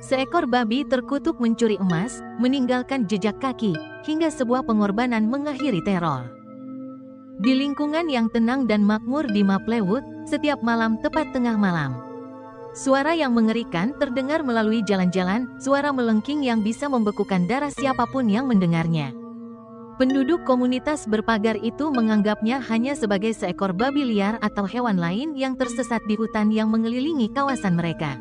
Seekor babi terkutuk mencuri emas, meninggalkan jejak kaki, hingga sebuah pengorbanan mengakhiri teror. Di lingkungan yang tenang dan makmur di Maplewood, setiap malam tepat tengah malam, suara yang mengerikan terdengar melalui jalan-jalan, suara melengking yang bisa membekukan darah siapapun yang mendengarnya. Penduduk komunitas berpagar itu menganggapnya hanya sebagai seekor babi liar atau hewan lain yang tersesat di hutan yang mengelilingi kawasan mereka.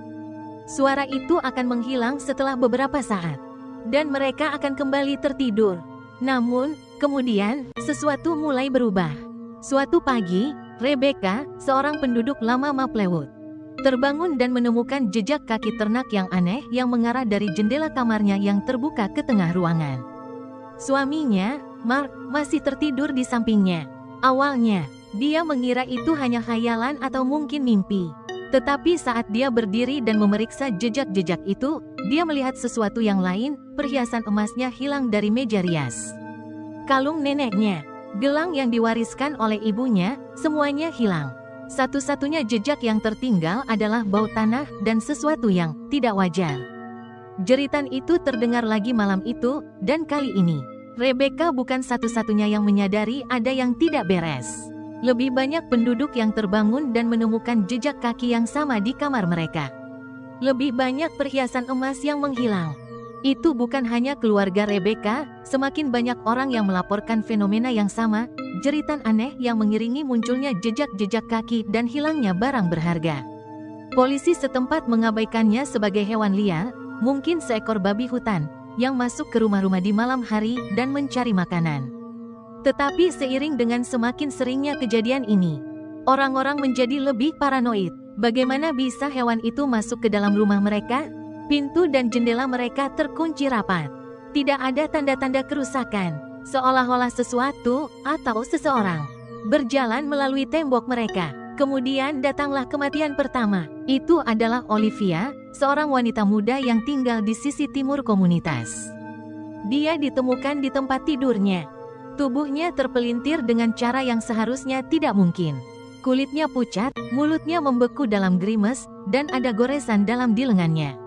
Suara itu akan menghilang setelah beberapa saat, dan mereka akan kembali tertidur. Namun, kemudian, sesuatu mulai berubah. Suatu pagi, Rebecca, seorang penduduk lama Maplewood, terbangun dan menemukan jejak kaki ternak yang aneh yang mengarah dari jendela kamarnya yang terbuka ke tengah ruangan. Suaminya, Mark, masih tertidur di sampingnya. Awalnya, dia mengira itu hanya khayalan atau mungkin mimpi. Tetapi saat dia berdiri dan memeriksa jejak-jejak itu, dia melihat sesuatu yang lain, perhiasan emasnya hilang dari meja rias. Kalung neneknya, gelang yang diwariskan oleh ibunya, semuanya hilang. Satu-satunya jejak yang tertinggal adalah bau tanah dan sesuatu yang tidak wajar. Jeritan itu terdengar lagi malam itu, dan kali ini, Rebecca bukan satu-satunya yang menyadari ada yang tidak beres. Lebih banyak penduduk yang terbangun dan menemukan jejak kaki yang sama di kamar mereka. Lebih banyak perhiasan emas yang menghilang. Itu bukan hanya keluarga Rebecca, semakin banyak orang yang melaporkan fenomena yang sama, jeritan aneh yang mengiringi munculnya jejak-jejak kaki dan hilangnya barang berharga. Polisi setempat mengabaikannya sebagai hewan liar, mungkin seekor babi hutan, yang masuk ke rumah-rumah di malam hari dan mencari makanan. Tetapi seiring dengan semakin seringnya kejadian ini, orang-orang menjadi lebih paranoid. Bagaimana bisa hewan itu masuk ke dalam rumah mereka? Pintu dan jendela mereka terkunci rapat. Tidak ada tanda-tanda kerusakan, seolah-olah sesuatu atau seseorang berjalan melalui tembok mereka. Kemudian datanglah kematian pertama. Itu adalah Olivia, seorang wanita muda yang tinggal di sisi timur komunitas. Dia ditemukan di tempat tidurnya. Tubuhnya terpelintir dengan cara yang seharusnya tidak mungkin. Kulitnya pucat, mulutnya membeku dalam grimes, dan ada goresan dalam di lengannya.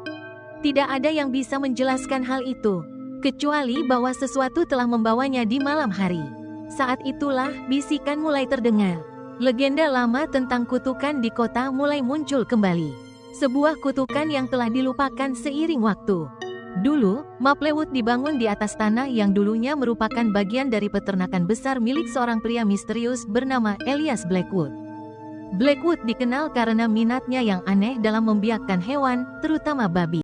Tidak ada yang bisa menjelaskan hal itu, kecuali bahwa sesuatu telah membawanya di malam hari. Saat itulah bisikan mulai terdengar. Legenda lama tentang kutukan di kota mulai muncul kembali. Sebuah kutukan yang telah dilupakan seiring waktu. Dulu, Maplewood dibangun di atas tanah yang dulunya merupakan bagian dari peternakan besar milik seorang pria misterius bernama Elias Blackwood. Blackwood dikenal karena minatnya yang aneh dalam membiakkan hewan, terutama babi.